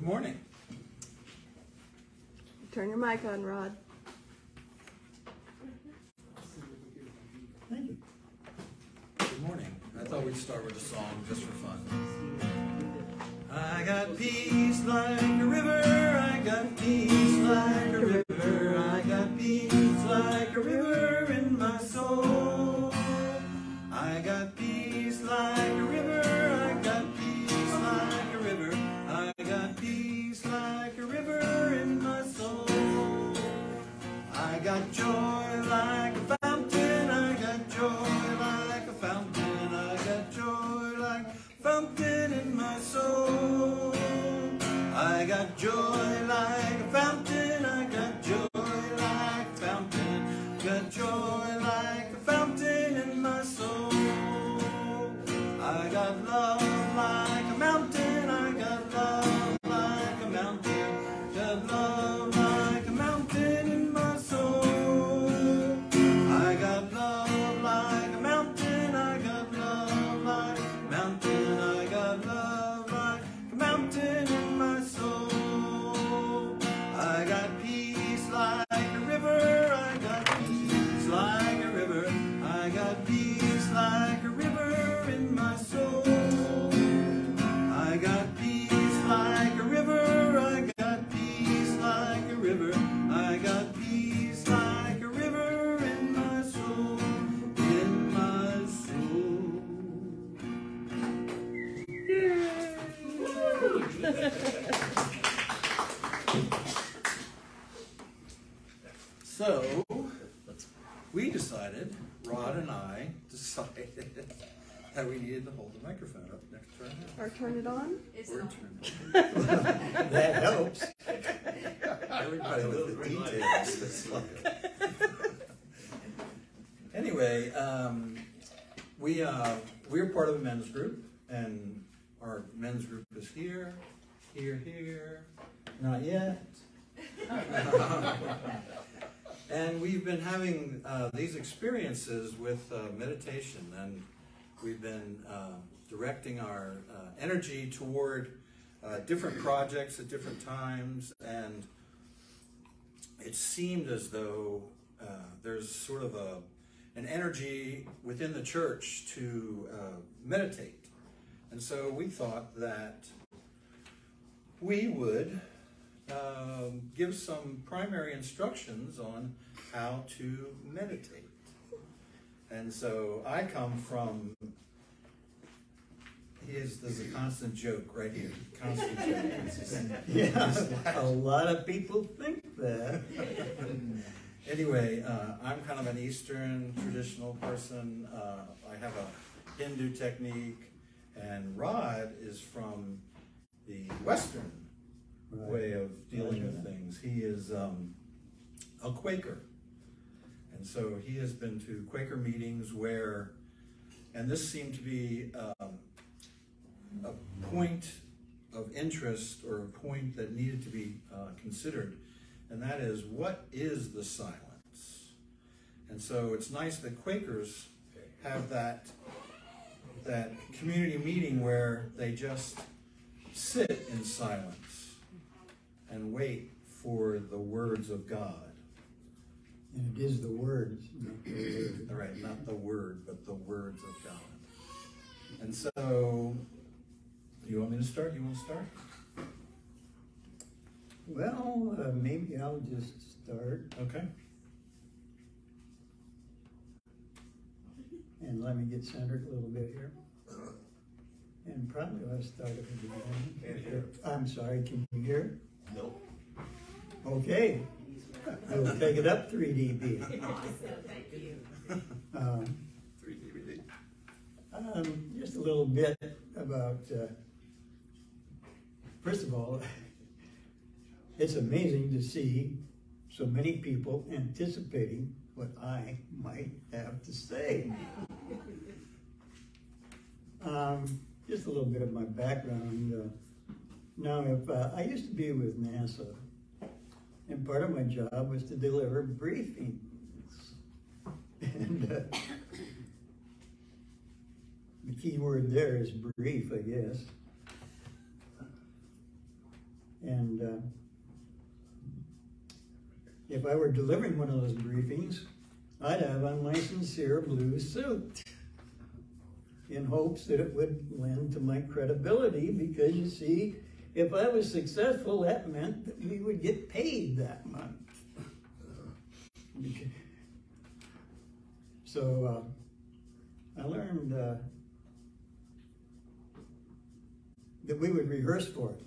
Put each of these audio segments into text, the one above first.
Good morning. Turn your mic on, Rod. Thank you. Good morning. I thought we'd start with a song just for fun. I got peace like a river, I got peace like a river, I got peace like a river in my soul. I got peace like a river, I got peace like a river, I got peace like a river in my soul. I got joy like a fountain, I got joy like a fountain, I got joy like a fountain in my soul. I got joy like a fountain, I got joy like a fountain, got joy like a fountain in my soul. I got love like a mountain, I got love like a mountain, got love like a mountain in my soul. I got love like a mountain, I got love like a mountain, I got love like a mountain in my soul. I got peace like a river, I got peace like a river, I got peace like a river in my soul. I got peace like a river, I got peace like a river, I got peace like a river in my soul, in my soul. So, we decided, Rod and I decided that we needed to hold the microphone up next to our mouth. Or turn it on? Or turn it on. That helps. Everybody with the details. It's like... Anyway, we're part of a men's group, and our men's group is here, here, not yet. And we've been having these experiences with meditation, and we've been directing our energy toward different projects at different times, and it seemed as though there's sort of an energy within the church to meditate. And so we thought that we would give some primary instructions on how to meditate. And so I come from, there's a constant joke right here, constant joke. Yeah, a lot of people think that. Anyway, I'm kind of an Eastern traditional person. I have a Hindu technique, and Rod is from the Western way of dealing with things. He is a Quaker. And so he has been to Quaker meetings where, and this seemed to be a point of interest, or a point that needed to be considered, and that is, what is the silence? And so it's nice that Quakers have that community meeting where they just sit in silence and wait for the words of God. And it is the words, not the word. Right, not the word, but the words of God. And so, you want me to start? You want to start? Well, maybe I'll just start. Okay. And let me get centered a little bit here. And probably I'll start at the beginning. Can't hear. I'm sorry, can you hear? No. Okay. We'll take it up 3 dB. Thank you. 3 DVD. Just a little bit about, first of all, it's amazing to see so many people anticipating what I might have to say. Just a little bit of my background. Now, I used to be with NASA, and part of my job was to deliver briefings. And the key word there is brief, I guess. And if I were delivering one of those briefings, I'd have on my sincere blue suit in hopes that it would lend to my credibility, because you see, if I was successful, that meant that we would get paid that month. So I learned that we would rehearse for it,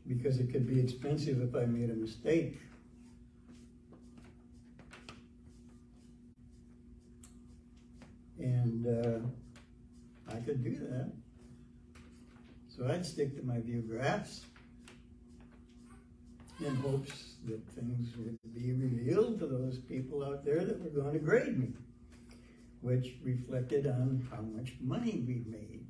because it could be expensive if I made a mistake. And I could do that. So I'd stick to my view graphs in hopes that things would be revealed to those people out there that were going to grade me, which reflected on how much money we made.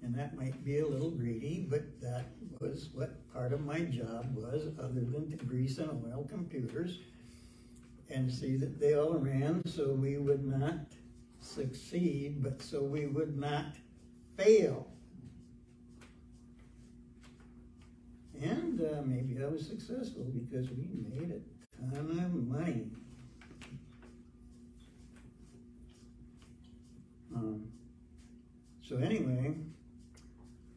And that might be a little greedy, but that was what part of my job was, other than to grease and oil computers and see that they all ran so we would not succeed, but so we would not fail. And maybe I was successful because we made a ton of money. So anyway,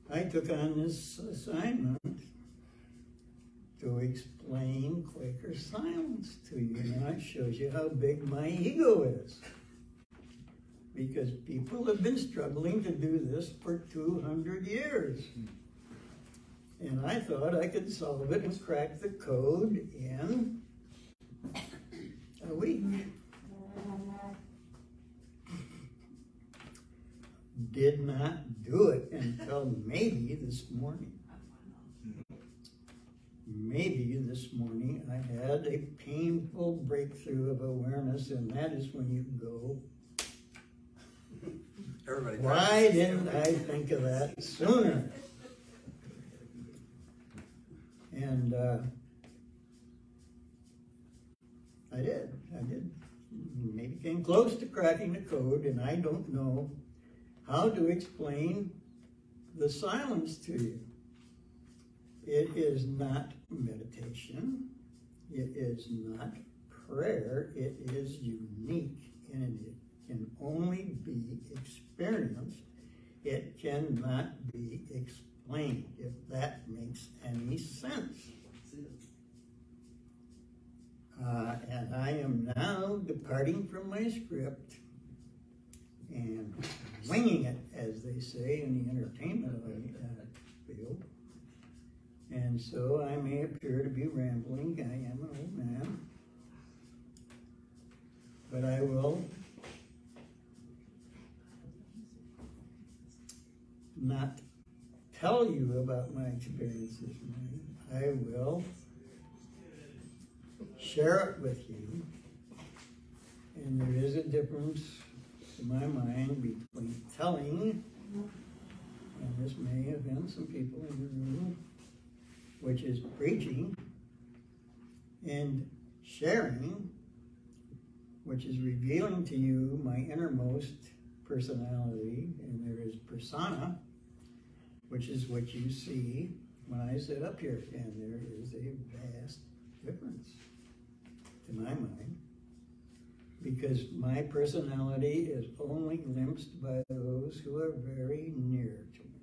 I took on this assignment to explain Quaker silence to you. Now it shows you how big my ego is, because people have been struggling to do this for 200 years. And I thought I could solve it and crack the code in a week. Did not do it until maybe this morning. Maybe this morning I had a painful breakthrough of awareness, and that is when you go, why didn't I think of that sooner? And I did. Maybe came close to cracking the code, and I don't know how to explain the silence to you. It is not meditation. It is not prayer. It is unique, and it can only be experienced. It cannot be explained, if that makes any sense. And I am now departing from my script and winging it, as they say in the entertainment field. And so I may appear to be rambling. I am an old man. But I will not tell you about my experience this morning. I will share it with you. And there is a difference, in my mind, between telling, and this may offend some people in the room, which is preaching, and sharing, which is revealing to you my innermost personality. And there is persona, which is what you see when I sit up here. And there is a vast difference, to my mind, because my personality is only glimpsed by those who are very near to me,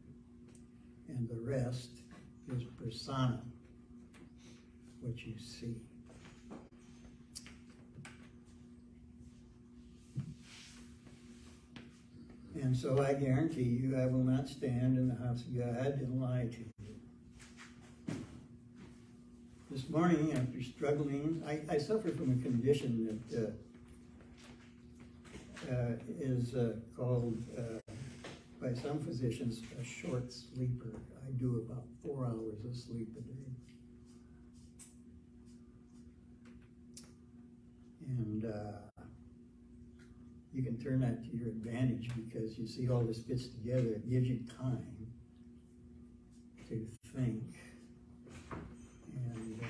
and the rest is persona, what you see. And so I guarantee you, I will not stand in the house of God and lie to you. This morning, after struggling, I suffer from a condition that is called, by some physicians, a short sleeper. I do about 4 hours of sleep a day. And you can turn that to your advantage, because you see all this fits together. It gives you time to think and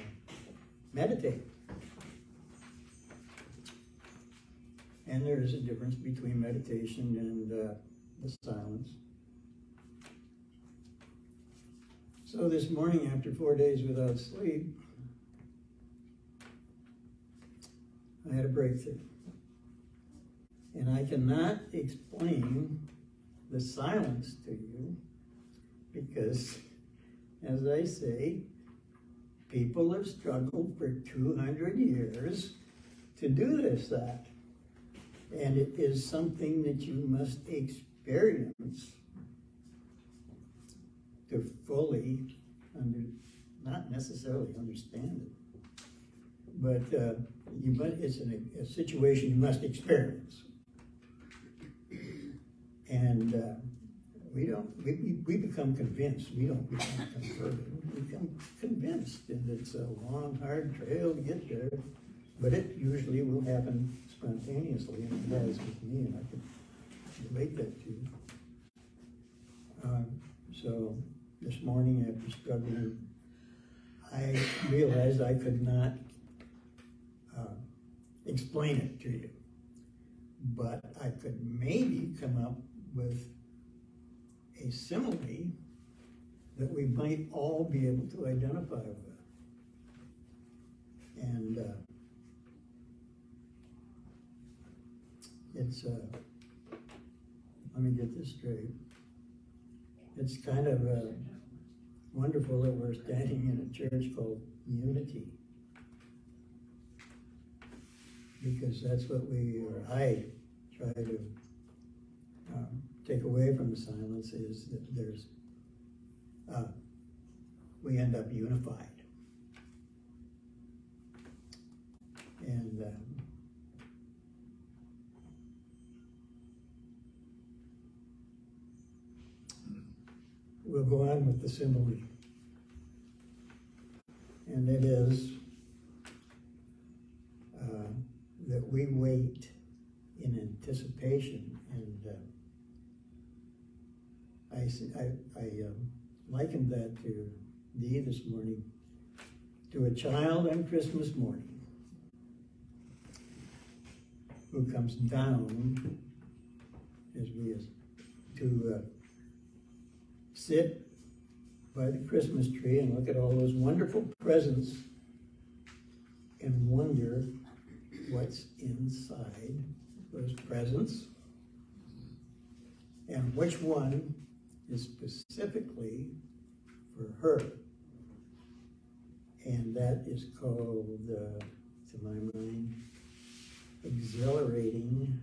meditate. And there is a difference between meditation and the silence. So this morning, after 4 days without sleep, I had a breakthrough. And I cannot explain the silence to you because, as I say, people have struggled for 200 years to do that. And it is something that you must experience to fully, not necessarily understand it, but it's a situation you must experience. And we become convinced. We don't become converted. We become convinced, and it's a long, hard trail to get there. But it usually will happen spontaneously, and it has with me, and I can relate that to you. So this morning, after struggling, I realized I could not explain it to you, but I could maybe come up with a simile that we might all be able to identify with. And it's, let me get this straight. It's kind of wonderful that we're standing in a church called Unity, because that's what I try to take away from the silence, is that there's, we end up unified. And we'll go on with the simile. And it is that we wait in anticipation. And I likened that to Dee this morning, to a child on Christmas morning who comes down to sit by the Christmas tree and look at all those wonderful presents and wonder what's inside those presents and which one is specifically for her. And that is called, to my mind, exhilarating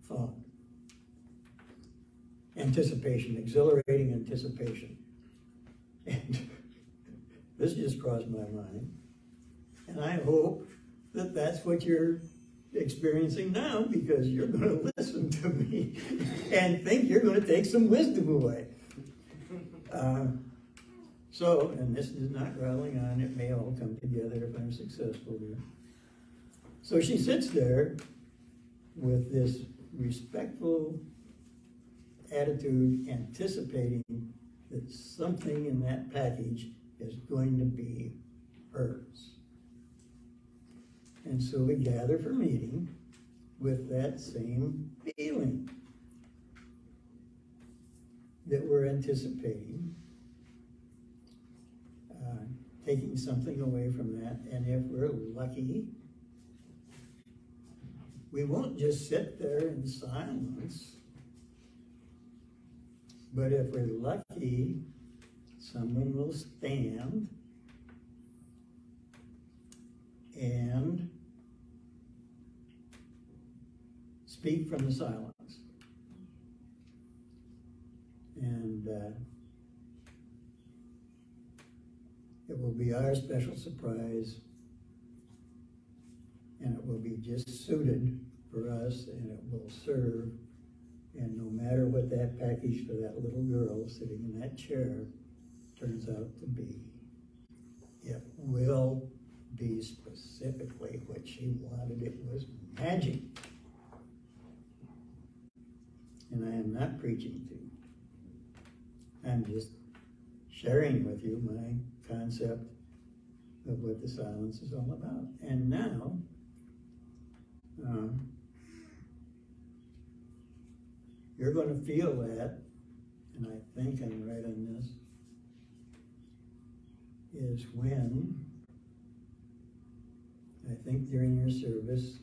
thought. Anticipation, exhilarating anticipation. And this just crossed my mind. And I hope that that's what you're experiencing now, because you're going to listen to me and think you're going to take some wisdom away. And this is not rattling on, it may all come together if I'm successful here. So she sits there with this respectful attitude, anticipating that something in that package is going to be hers. And so we gather for meeting with that same feeling that we're anticipating, taking something away from that. And if we're lucky, we won't just sit there in silence, but if we're lucky, someone will stand and speak from the silence. And it will be our special surprise, and it will be just suited for us, and it will serve. And no matter what that package for that little girl sitting in that chair turns out to be, it will be specifically what she wanted. It was magic. And I am not preaching to you. I'm just sharing with you my concept of what the silence is all about. And now, you're going to feel that, and I think I'm right on this, is when, I think during your service,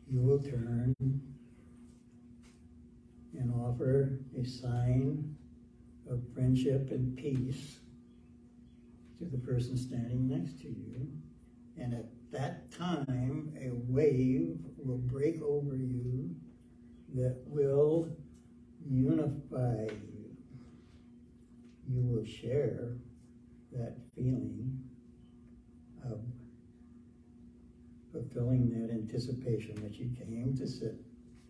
you will turn and offer a sign of friendship and peace to the person standing next to you. And at that time, a wave will break over you that will unify you. You will share that feeling of fulfilling that anticipation that you came to sit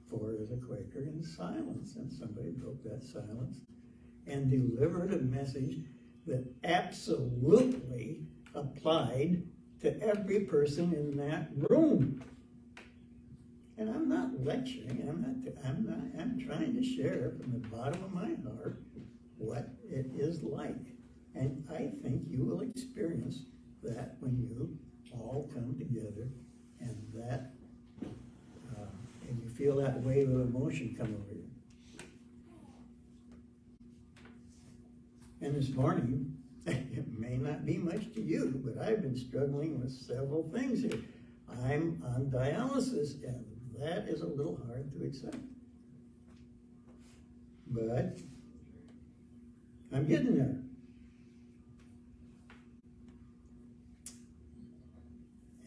for as a Quaker in silence, and somebody broke that silence and delivered a message that absolutely applied to every person in that room. And I'm not lecturing, I'm trying to share from the bottom of my heart what it is like. And I think you will experience that when you all come together, and that, and you feel that wave of emotion come over you. And this morning, it may not be much to you, but I've been struggling with several things here. I'm on dialysis, and that is a little hard to accept. But I'm getting there.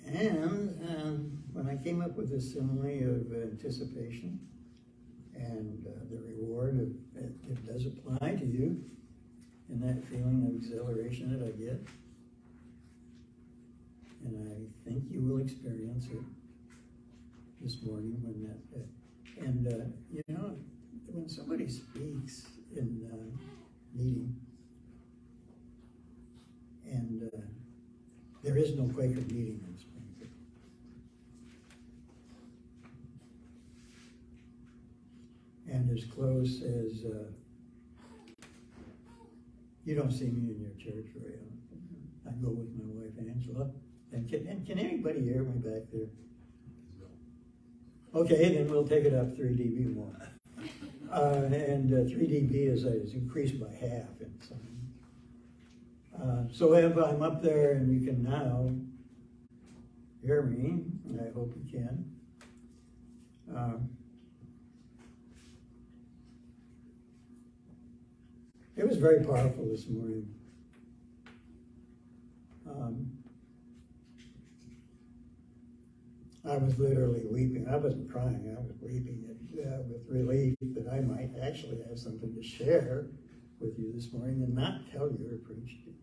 And when I came up with this simile of anticipation and the reward of it does apply to you, and that feeling of exhilaration that I get, and I think you will experience it this morning when that, and you know, when somebody speaks in meeting, and there is no Quaker meeting in Springfield. And as close as, you don't see me in your church very often. I go with my wife Angela. And can anybody hear me back there? Okay, then we'll take it up 3 dB more. And 3 dB is increased by half in some. So if I'm up there and you can now hear me, and I hope you can. It was very powerful this morning. I was literally weeping. I wasn't crying, I was weeping with relief that I might actually have something to share with you this morning and not tell you or preach to you.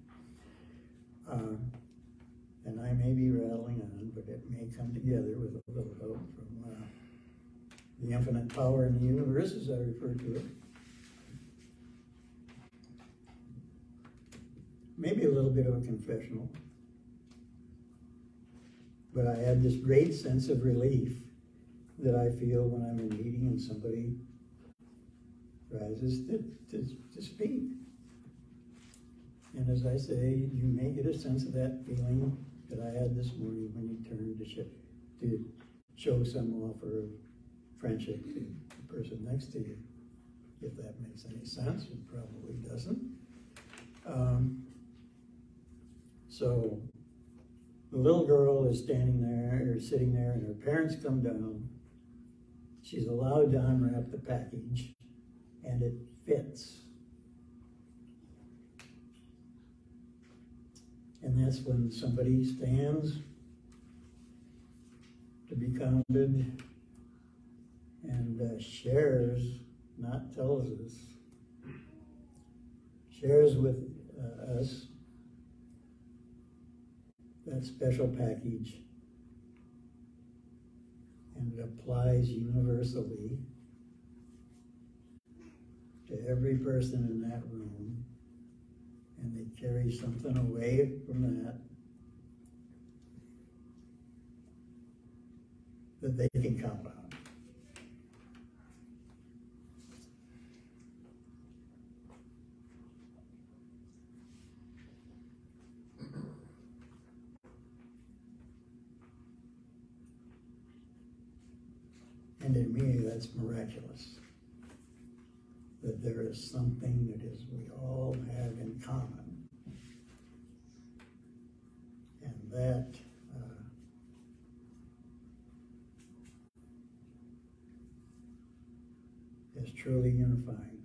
And I may be rattling on, but it may come together with a little help from the infinite power in the universe, as I refer to it. Maybe a little bit of a confessional. But I had this great sense of relief that I feel when I'm in a meeting and somebody rises to speak. And as I say, you may get a sense of that feeling that I had this morning when you turned to show some offer of friendship to the person next to you. If that makes any sense, it probably doesn't. So the little girl is standing there, or sitting there, and her parents come down. She's allowed to unwrap the package, and it fits. And that's when somebody stands to be counted and shares, not tells us, shares with us that special package, and it applies universally to every person in that room, and they carry something away from that they can count on. And to me, that's miraculous. That there is something that is we all have in common. And that is truly unifying.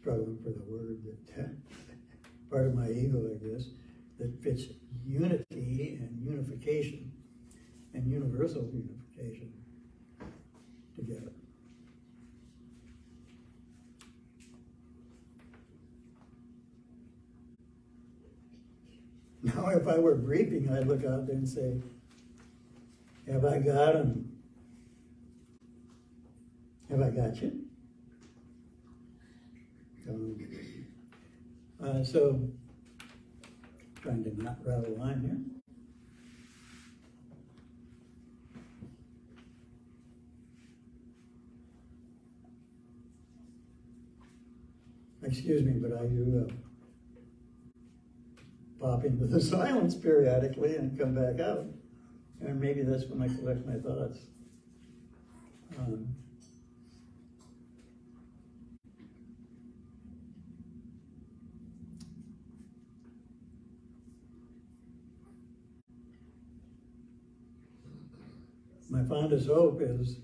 Struggling for the word that part of my ego, I guess, that fits unity and unification and universal unification together. Now, if I were briefing, I'd look out there and say, have I got him? Have I got you? So, trying to not rattle on here. Excuse me, but I do pop into the silence periodically and come back out. And maybe that's when I collect my thoughts. My fondest hope is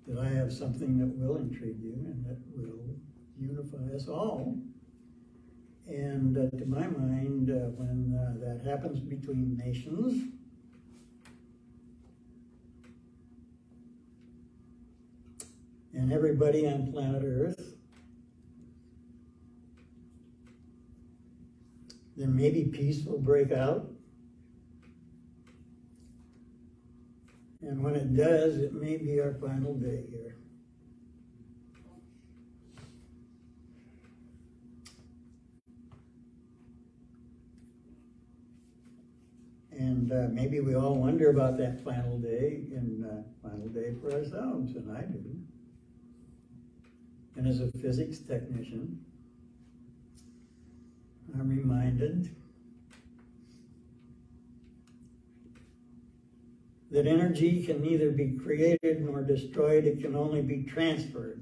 that I have something that will intrigue you and that will unify us all. And to my mind, when that happens between nations, and everybody on planet Earth, then maybe peace will break out. And when it does, it may be our final day here. And maybe we all wonder about that final day, and final day for ourselves, and I do. And as a physics technician, I'm reminded that energy can neither be created nor destroyed, it can only be transferred.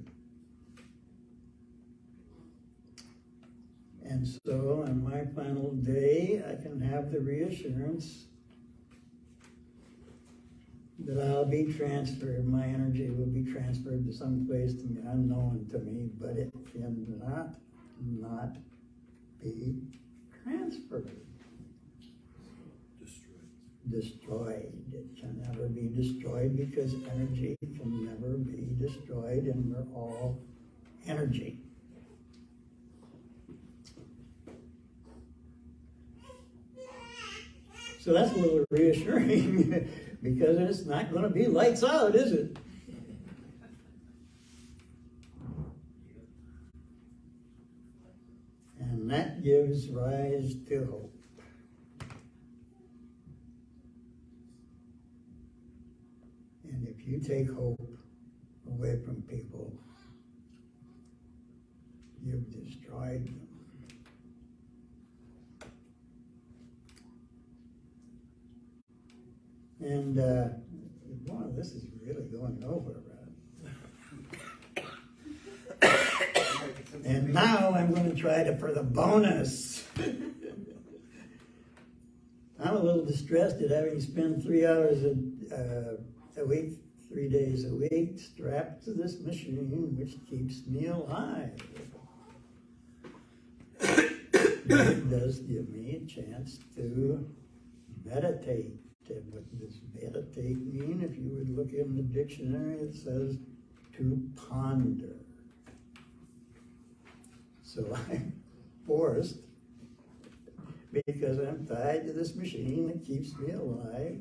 And so on my final day, I can have the reassurance that I'll be transferred, my energy will be transferred to some place to me, unknown to me, but it cannot not be transferred. Destroyed. It can never be destroyed because energy can never be destroyed, and we're all energy. So that's a little reassuring because it's not going to be lights out, is it? And that gives rise to hope. And if you take hope away from people, you've destroyed them. And, wow, this is really going over, right? And now I'm going to try to, for the bonus. I'm a little distressed at having spent 3 hours a week, 3 days a week, strapped to this machine, which keeps me alive. It does give me a chance to meditate. And what does meditate mean? If you would look in the dictionary, it says to ponder. So I'm forced, because I'm tied to this machine that keeps me alive,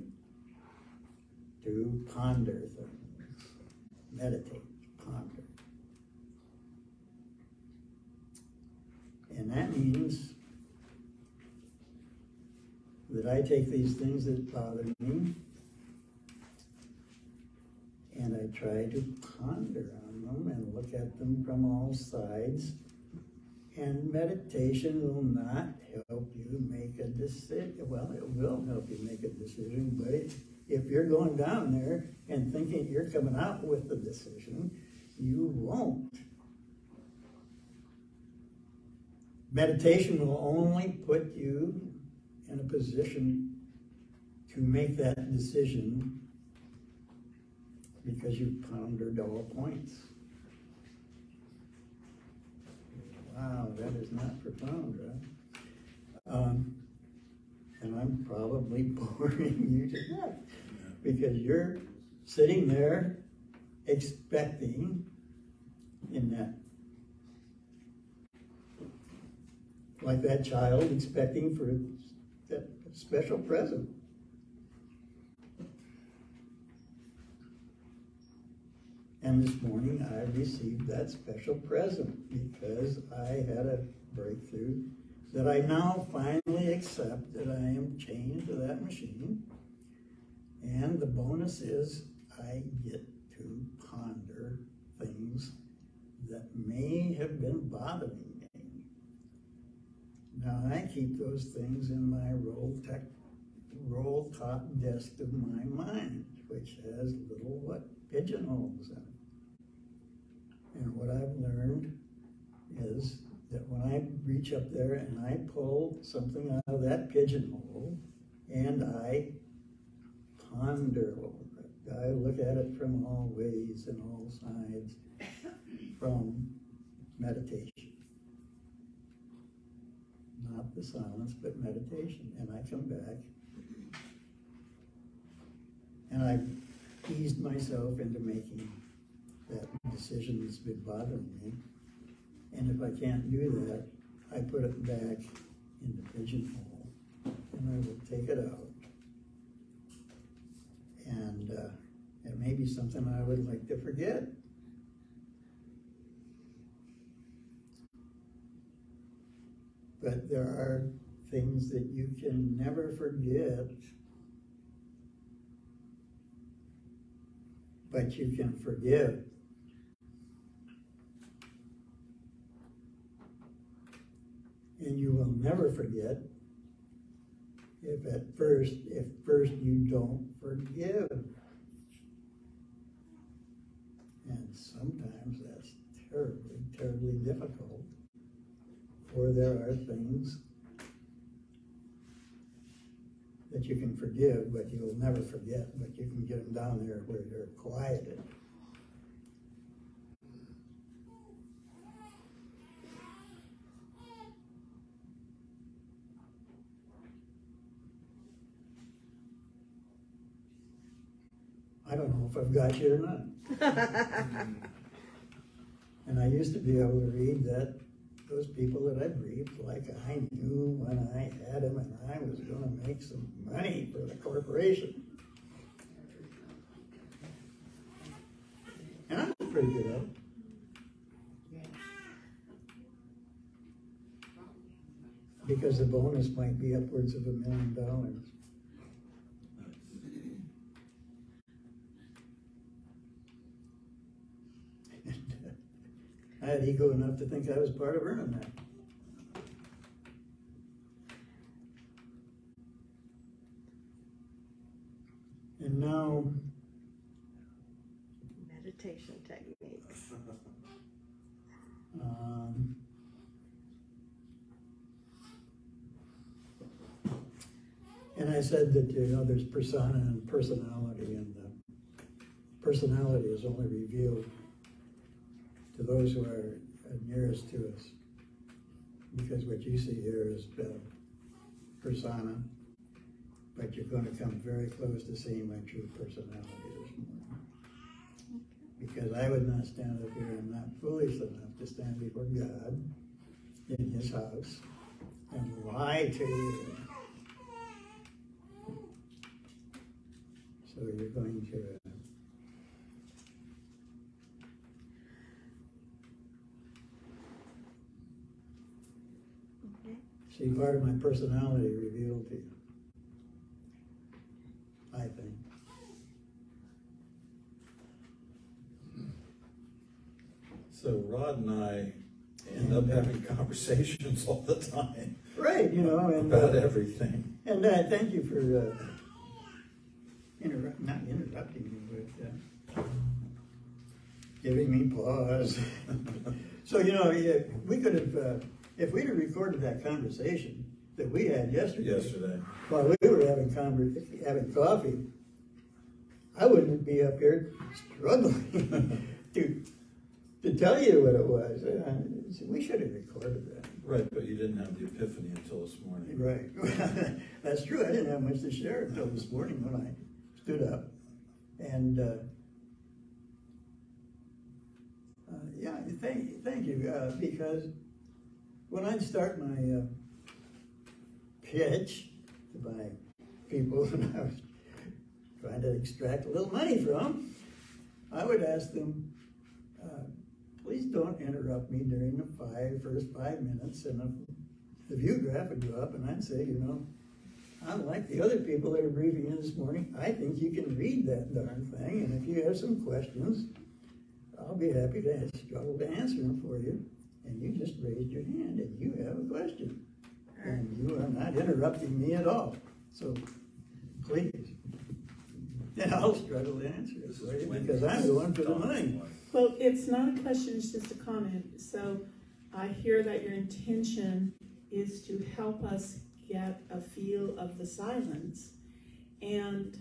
to ponder things. Meditate, ponder. And that means that I take these things that bother me and I try to ponder on them and look at them from all sides. And meditation will not help you make a decision. Well, it will help you make a decision, but if you're going down there and thinking you're coming out with the decision, you won't. Meditation will only put you in a position to make that decision because you've pondered all points. Wow, that is not profound, right? And I'm probably boring you to death because you're sitting there expecting in that, like that child expecting for that special present. And this morning I received that special present because I had a breakthrough that I now finally accept that I am chained to that machine. And the bonus is I get to ponder things that may have been bothering me. Now I keep those things in my roll top desk of my mind, which has little pigeonholes in it. And what I've learned is that when I reach up there and I pull something out of that pigeonhole and I ponder over it, I look at it from all ways and all sides, from meditation. Not the silence, but meditation. And I come back and I've eased myself into making that decision that's been bothering me. And if I can't do that, I put it back in the pigeonhole and I will take it out. And it may be something I would like to forget. But there are things that you can never forget, but you can forgive. And you will never forget if first you don't forgive. And sometimes that's terribly, terribly difficult. Or there are things that you can forgive, but you'll never forget, but you can get them down there where they're quieted. I don't know if I've got you or not. And I used to be able to read those people that I briefed like I knew when I had them and I was going to make some money for the corporation. And I was pretty good at it. Because the bonus might be upwards of $1 million. I had ego enough to think I was part of earning that. And now, meditation techniques. And I said that, there's persona and personality, and personality is only revealed to those who are nearest to us, because what you see here is persona, but you're going to come very close to seeing my true personality this morning. Because I would not stand up here, I'm not foolish enough to stand before God in His house and lie to you. So you're going to see part of my personality revealed to you, I think. So Rod and I end up having conversations all the time. Right, and about everything. And thank you for not interrupting me, but giving me pause. So, you know, we could have, if we'd have recorded that conversation that we had yesterday. While we were having coffee, I wouldn't be up here struggling to tell you what it was. We should have recorded that. Right, but you didn't have the epiphany until this morning. Right. That's true. I didn't have much to share until this morning when I stood up. And yeah, thank you. Because when I start my pitch to my people that I was trying to extract a little money from, I would ask them, please don't interrupt me during the first 5 minutes. And the view graph would go up, and I'd say, you know, unlike the other people that are briefing in this morning, I think you can read that darn thing, and if you have some questions, I'll be happy to struggle to answer them for you. And you just raised your hand, and you have a question. And you are not interrupting me at all. So, please. And I'll struggle to answer it for you, because I'm the one for the money. Well, it's not a question, it's just a comment. So I hear that your intention is to help us get a feel of the silence. And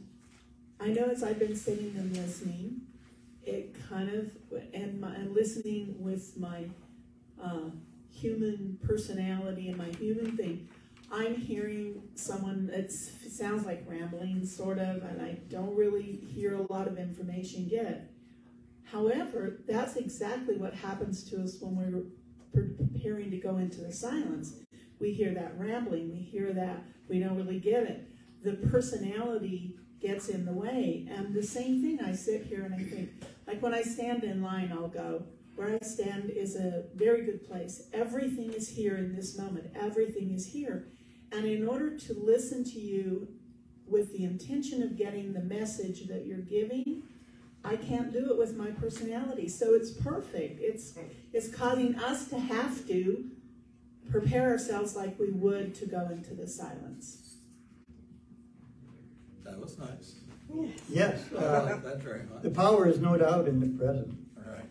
I know as I've been sitting and listening, it kind of, and listening with my human personality and my human thing, I'm hearing someone that sounds like rambling, sort of, and I don't really hear a lot of information yet. However, that's exactly what happens to us when we're preparing to go into the silence. We hear that rambling, we hear that we don't really get it. The personality gets in the way. And the same thing, I sit here and I think, like when I stand in line, I'll go, where I stand is a very good place. Everything is here in this moment. Everything is here. And in order to listen to you with the intention of getting the message that you're giving, I can't do it with my personality. So it's perfect. It's causing us to have to prepare ourselves like we would to go into the silence. That was nice. Yes. I like that very much. The power is no doubt in the present. All right.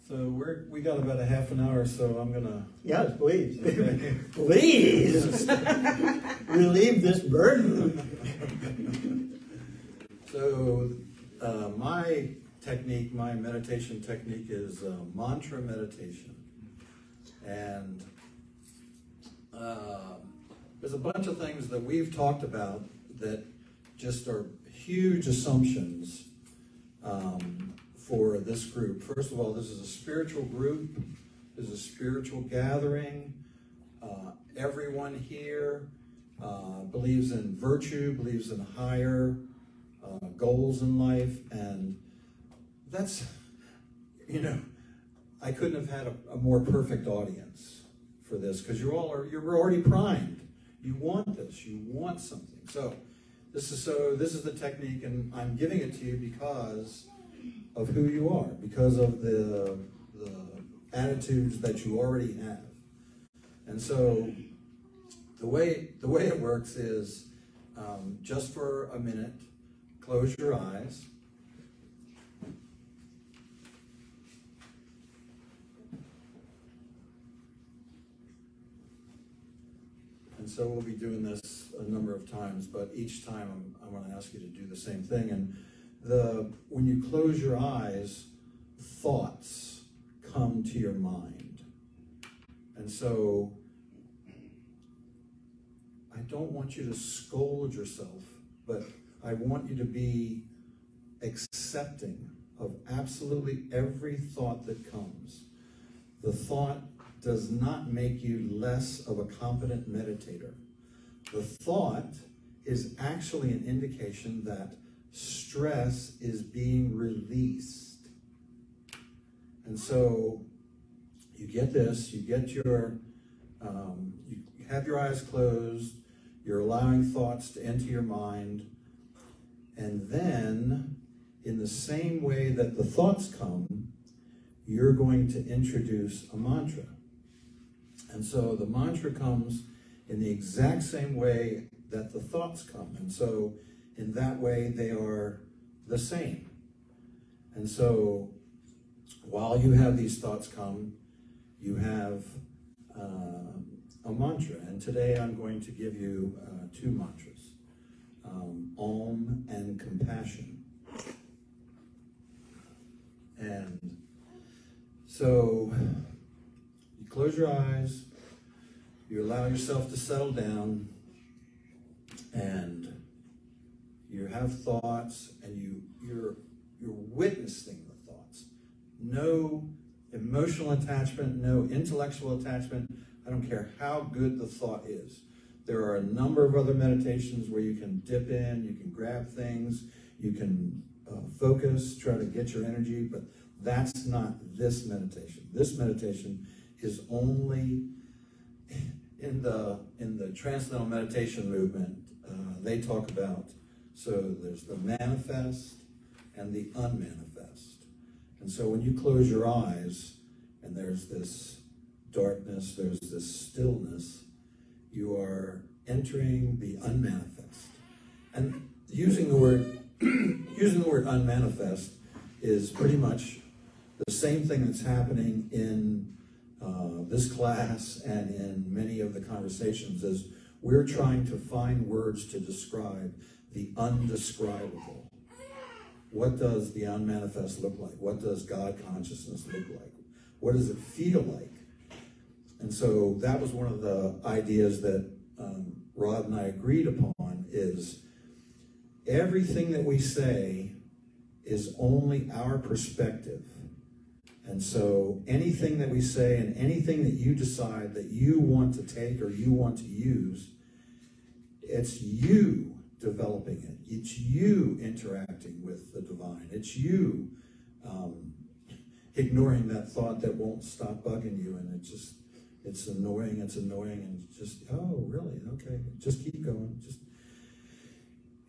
So we got about a half an hour, so I'm gonna. Yes, please. Okay. Please relieve this burden. So my technique, my meditation technique is mantra meditation. And there's a bunch of things that we've talked about that just are huge assumptions for this group. First of all, this is a spiritual group. This is a spiritual gathering. Everyone here believes in virtue, believes in higher goals in life, and that's, you know, I couldn't have had a more perfect audience for this, because you're already primed. You want this. You want something. So this is the technique, and I'm giving it to you because of who you are, because of the attitudes that you already have. And so the way it works is just for a minute, close your eyes. And so we'll be doing this a number of times, but each time I'm going to ask you to do the same thing. And when you close your eyes, thoughts come to your mind. And so I don't want you to scold yourself, but I want you to be accepting of absolutely every thought that comes. The thought does not make you less of a competent meditator. The thought is actually an indication that stress is being released. And so you get this, you get your, you have your eyes closed, you're allowing thoughts to enter your mind, and then in the same way that the thoughts come, you're going to introduce a mantra. And so the mantra comes in the exact same way that the thoughts come. And so in that way, they are the same. And so while you have these thoughts come, you have a mantra. And today I'm going to give you two mantras, Om and compassion. And so you close your eyes, you allow yourself to settle down, and you have thoughts, and you're witnessing the thoughts. No emotional attachment, no intellectual attachment. I don't care how good the thought is. There are a number of other meditations where you can dip in, you can grab things, you can focus, try to get your energy, but that's not this meditation. This meditation is only in the Transcendental Meditation movement. They talk about, so there's the manifest and the unmanifest. And so when you close your eyes and there's this darkness, there's this stillness, you are entering the unmanifest. And using the word unmanifest is pretty much the same thing that's happening in this class and in many of the conversations, as we're trying to find words to describe the undescribable. What does the unmanifest look like? What does God consciousness look like? What does it feel like? And so that was one of the ideas that Rod and I agreed upon, is everything that we say is only our perspective. And so anything that we say and anything that you decide that you want to take or you want to use, it's you developing it. It's you interacting with the divine. It's you ignoring that thought that won't stop bugging you, and it's annoying, and just, oh, really? Okay, just keep going.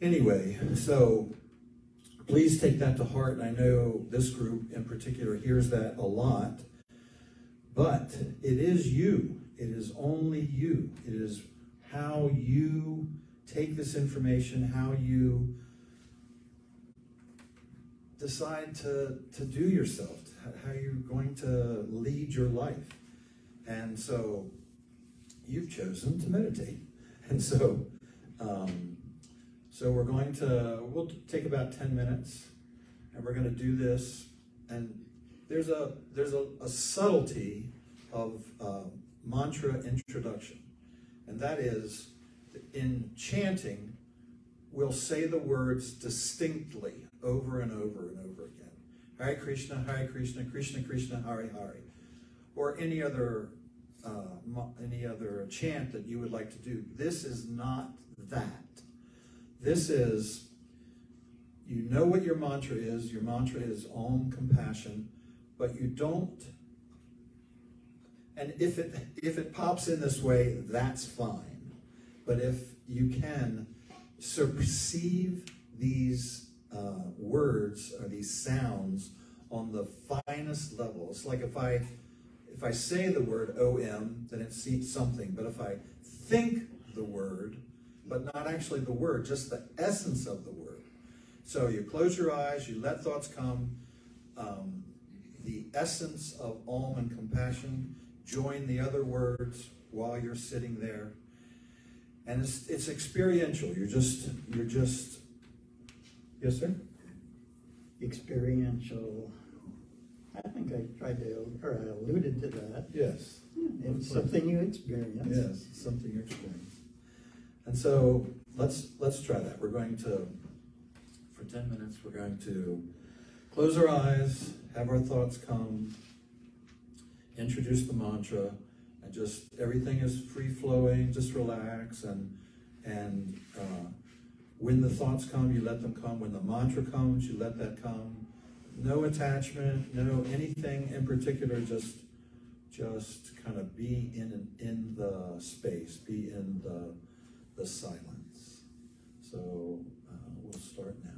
Anyway, so please take that to heart, and I know this group in particular hears that a lot, but it is you. It is only you. It is how you take this information, how you decide to do yourself, how you're going to lead your life. And so you've chosen to meditate. And so we'll take about 10 minutes, and we're going to do this. And there's a subtlety of mantra introduction, and that is, in chanting, we'll say the words distinctly over and over and over again. Hare Krishna, Krishna Krishna, Hare Hare, or any other chant that you would like to do. This is not that. This is, you know what your mantra is. Your mantra is Om, compassion, but you don't. And if it pops in this way, that's fine. But if you can perceive these words or these sounds on the finest level, it's like if I say the word OM, then it seems something. But if I think the word, but not actually the word, just the essence of the word. So you close your eyes, you let thoughts come. The essence of Om and compassion, join the other words while you're sitting there. And it's experiential. You're just, yes, sir? Experiential. I think I tried to, or I alluded to that. Yes. It's something you experience. Yes, it's something you experience. And so let's try that. We're going to, for 10 minutes, we're going to close our eyes, have our thoughts come, introduce the mantra, and just everything is free-flowing, just relax, and when the thoughts come, you let them come. When the mantra comes, you let that come. No attachment, no anything in particular, just kind of be in the space, be in the silence. So we'll start now.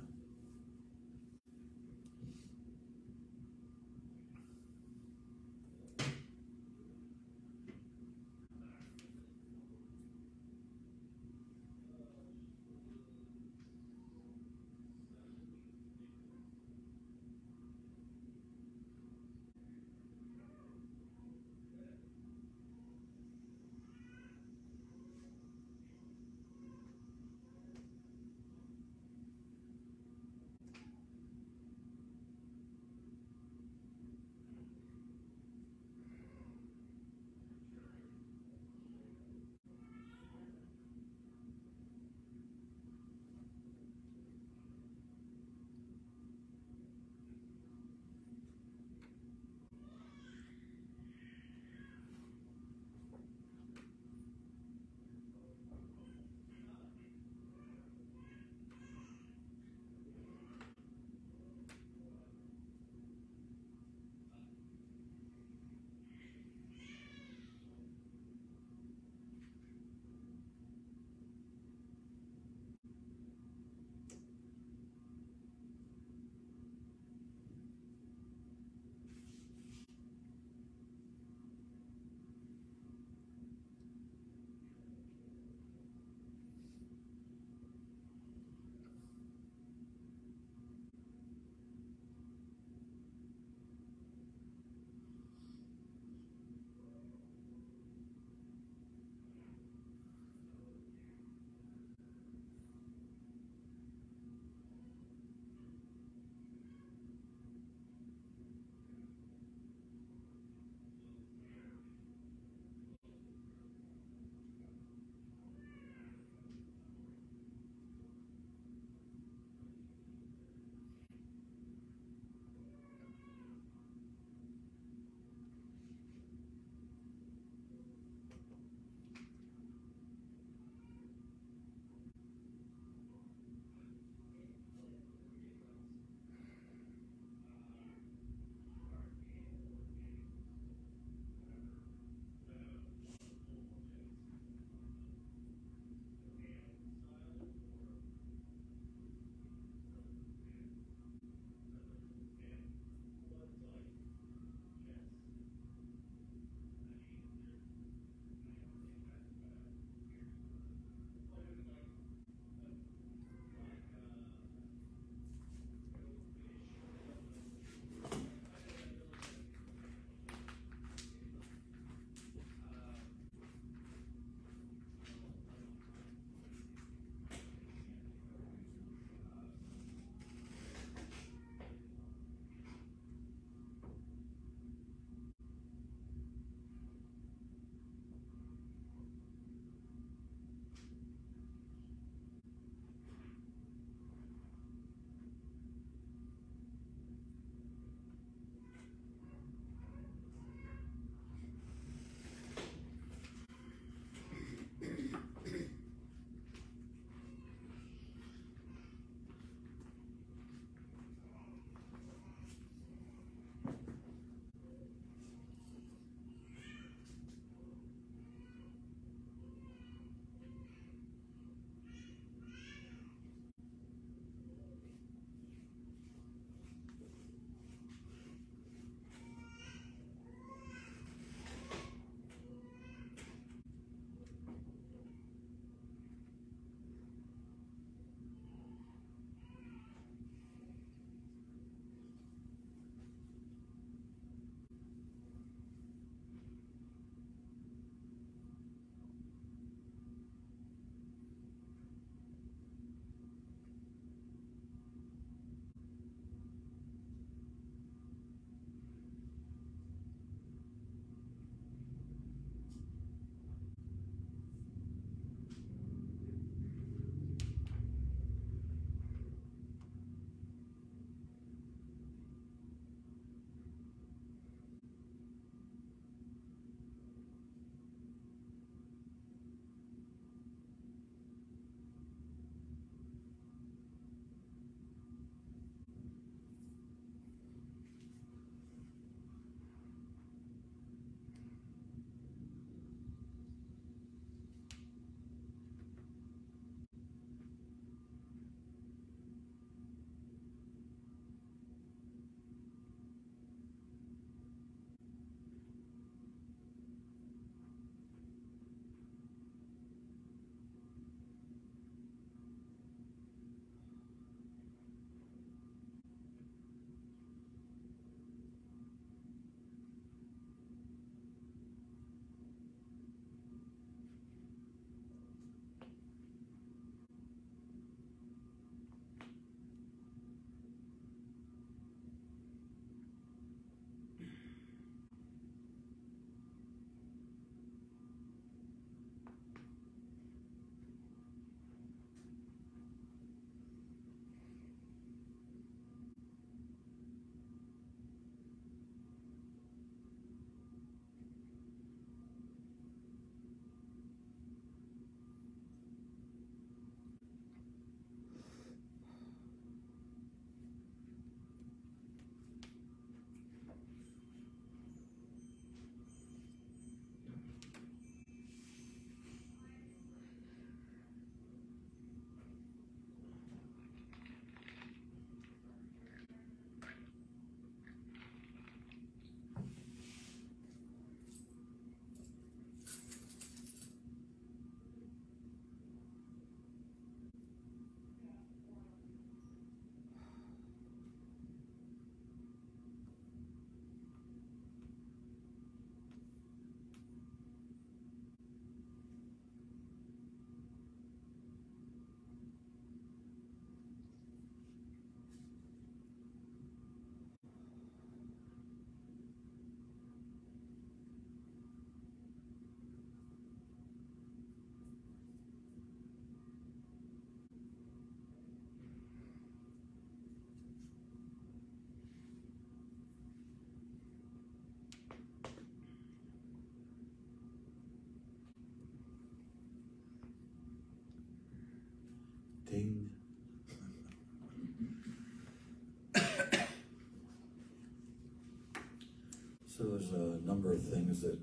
So there's a number of things that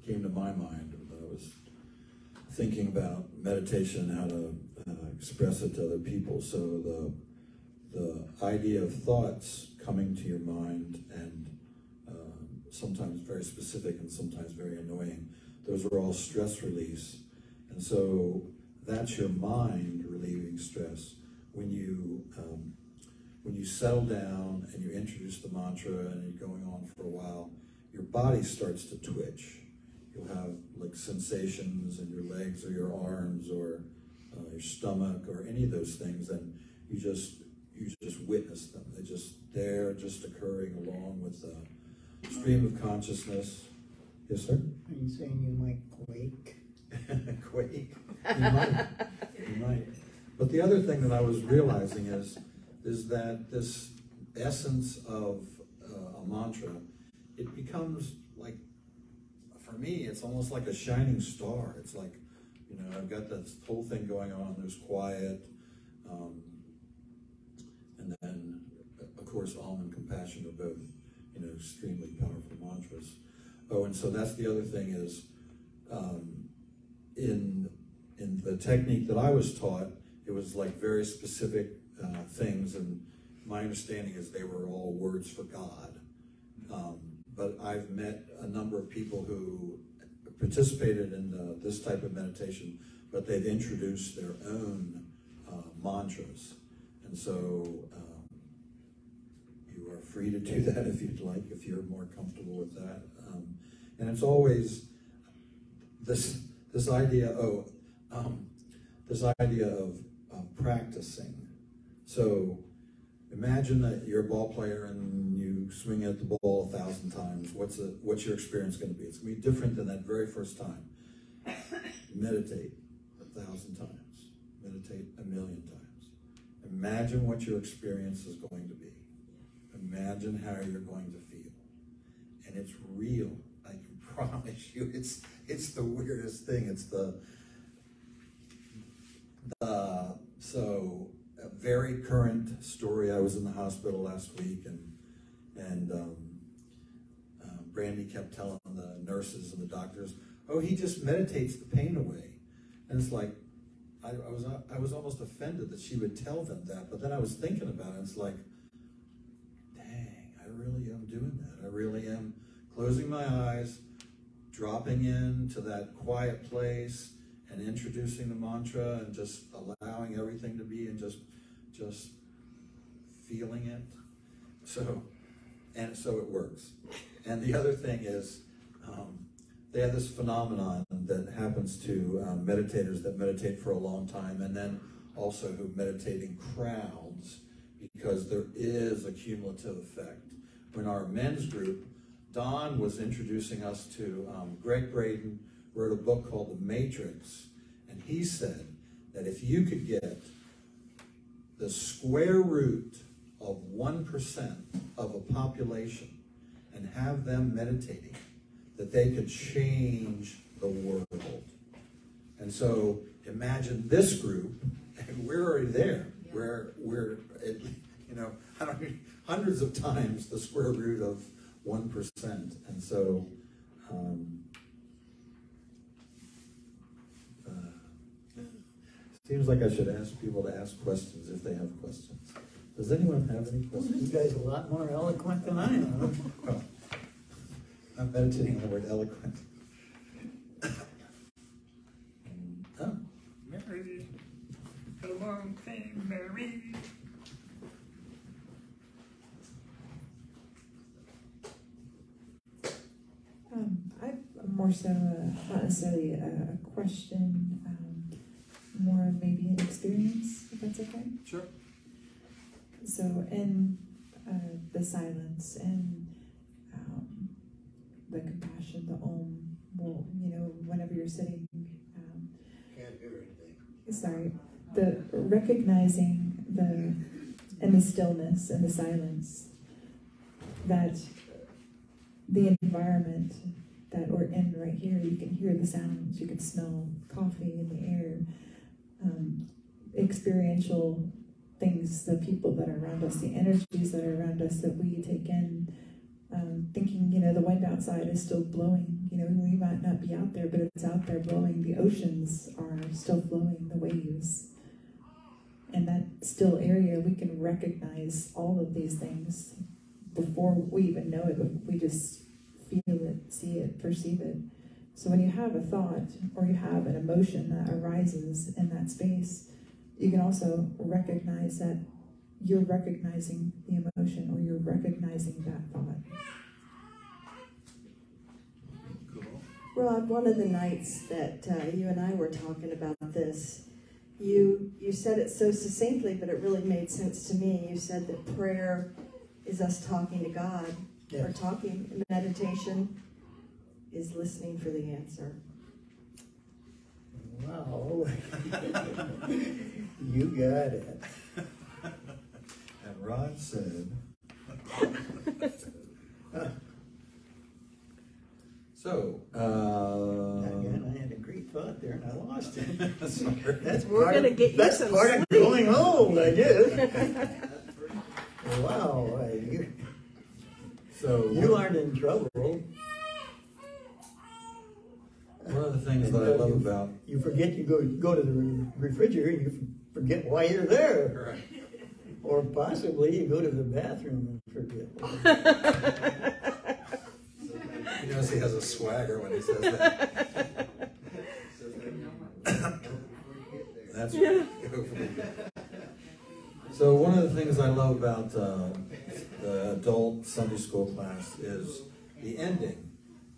came to my mind when I was thinking about meditation, how to express it to other people. So the idea of thoughts coming to your mind, and sometimes very specific and sometimes very annoying, those are all stress release. And so that's your mind relieving stress. When you settle down and you introduce the mantra and you're going on for a while, your body starts to twitch. You'll have like sensations in your legs or your arms or your stomach or any of those things, and you just witness them. They're just occurring along with the stream of consciousness. Yes, sir? Are you saying you might quake? Quake? You might. But the other thing that I was realizing is that this essence of a mantra, it becomes like, for me, it's almost like a shining star. It's like, I've got this whole thing going on. There's quiet, and then, of course, Om and compassion are both, extremely powerful mantras. Oh, and so that's the other thing is, in the technique that I was taught, it was like very specific things, and my understanding is they were all words for God. But I've met a number of people who participated in this type of meditation, but they've introduced their own mantras. And so you are free to do that if you'd like, if you're more comfortable with that. And it's always this idea of practicing. So imagine that you're a ball player and you swing at the ball 1,000 times. What's your experience going to be? It's going to be different than that very first time. Meditate 1,000 times. Meditate 1,000,000 times. Imagine what your experience is going to be. Imagine how you're going to feel. And it's real. I can promise you, it's the weirdest thing. It's so a very current story. I was in the hospital last week, and Brandy kept telling the nurses and the doctors, "Oh, he just meditates the pain away." And it's like, I was almost offended that she would tell them that. But then I was thinking about it. And it's like, dang, I really am doing that. I really am closing my eyes, dropping into that quiet place, and introducing the mantra, and just allowing everything to be, and just feeling it. So it works. And the other thing is, they have this phenomenon that happens to meditators that meditate for a long time, and then also who meditate in crowds, because there is a cumulative effect. When our men's group, Don was introducing us to Greg Braden, wrote a book called The Matrix, and he said that if you could get the square root of 1% of a population and have them meditating, that they could change the world. And so imagine this group, and we're already there. We're I don't know, hundreds of times the square root of 1%. And so seems like I should ask people to ask questions if they have questions. Does anyone have any questions? You guys are a lot more eloquent than I am. Well, I'm meditating on the word eloquent. Oh. Mary, the long thing, Mary. I've more so not necessarily a question, more maybe an experience, if that's okay. Sure. So in the silence and the compassion, the Om, well, whenever you're sitting, Can't hear anything. sorry, the recognizing and the stillness and the silence, that the environment that we're in right here, you can hear the sounds, you can smell coffee in the air, experiential things, the people that are around us, the energies that are around us that we take in, thinking thinking, the wind outside is still blowing. We might not be out there, but it's out there blowing. The oceans are still flowing, the waves. In that still area, we can recognize all of these things before we even know it. We just feel it, see it, perceive it. So when you have a thought or you have an emotion that arises in that space, you can also recognize that you're recognizing the emotion or you're recognizing that thought. Cool. Rod, one of the nights that you and I were talking about this, you said it so succinctly, but it really made sense to me. You said that prayer is us talking to God, or talking. Meditation is listening for the answer. Wow. You got it. And Rod said, so, Again, I had a great thought there and I lost it. That's we're going to get you some part of sleep. going home, I guess. Wow. You aren't in trouble. One of the things that I love about... You forget you go to the refrigerator and you forget why you're there. Right. Or possibly you go to the bathroom and forget. He knows he has a swagger when he says that. That's right. So one of the things I love about the adult Sunday school class is the ending.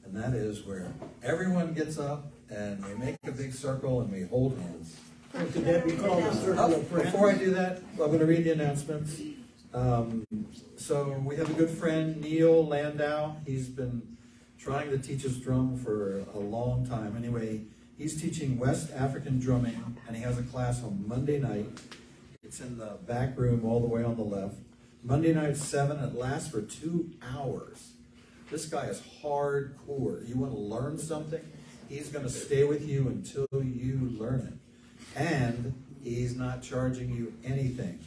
And that is where everyone gets up and we make a big circle and we hold hands. Could that be called a circle of friends? Before I do that, I'm going to read the announcements. So we have a good friend, Neil Landau. He's been trying to teach us drum for a long time. Anyway, he's teaching West African drumming, and he has a class on Monday night. It's in the back room all the way on the left. Monday night, 7. It lasts for 2 hours. This guy is hardcore. You want to learn something? He's going to stay with you until you learn it. And he's not charging you anything,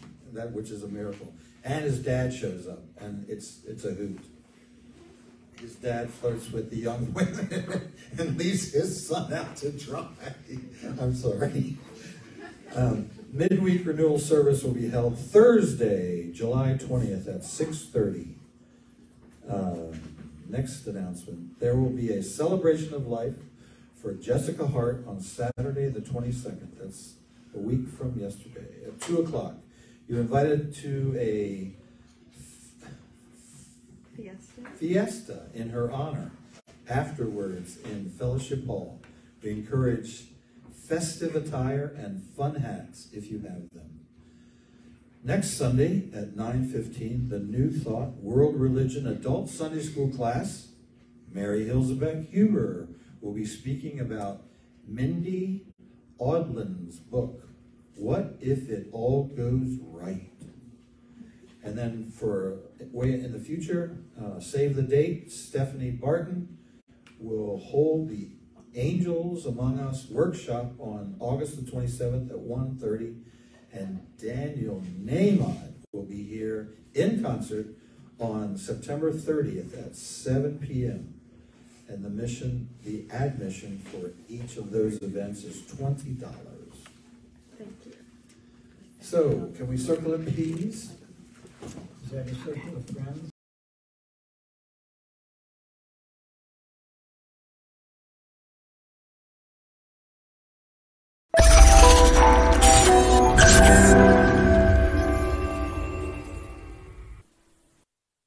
which is a miracle. And his dad shows up, and it's a hoot. His dad flirts with the young women and leaves his son out to dry. I'm sorry. Midweek renewal service will be held Thursday, July 20th at 6:30. Next announcement, there will be a celebration of life for Jessica Hart on Saturday the 22nd. That's a week from yesterday at 2 o'clock. You're invited to a fiesta in her honor afterwards in Fellowship Hall. We encourage festive attire and fun hats if you have them. Next Sunday at 9:15, the New Thought World Religion Adult Sunday School class, Mary Hilzebeck Huber will be speaking about Mindy Audlin's book, What If It All Goes Right? And then for way in the future, save the date, Stephanie Barton will hold the Angels Among Us workshop on August the 27th at 1:30. And Daniel Nahmod will be here in concert on September 30th at 7 p.m. And the admission for each of those events is $20. Thank you. So, can we circle in peas? Is that a circle of friends?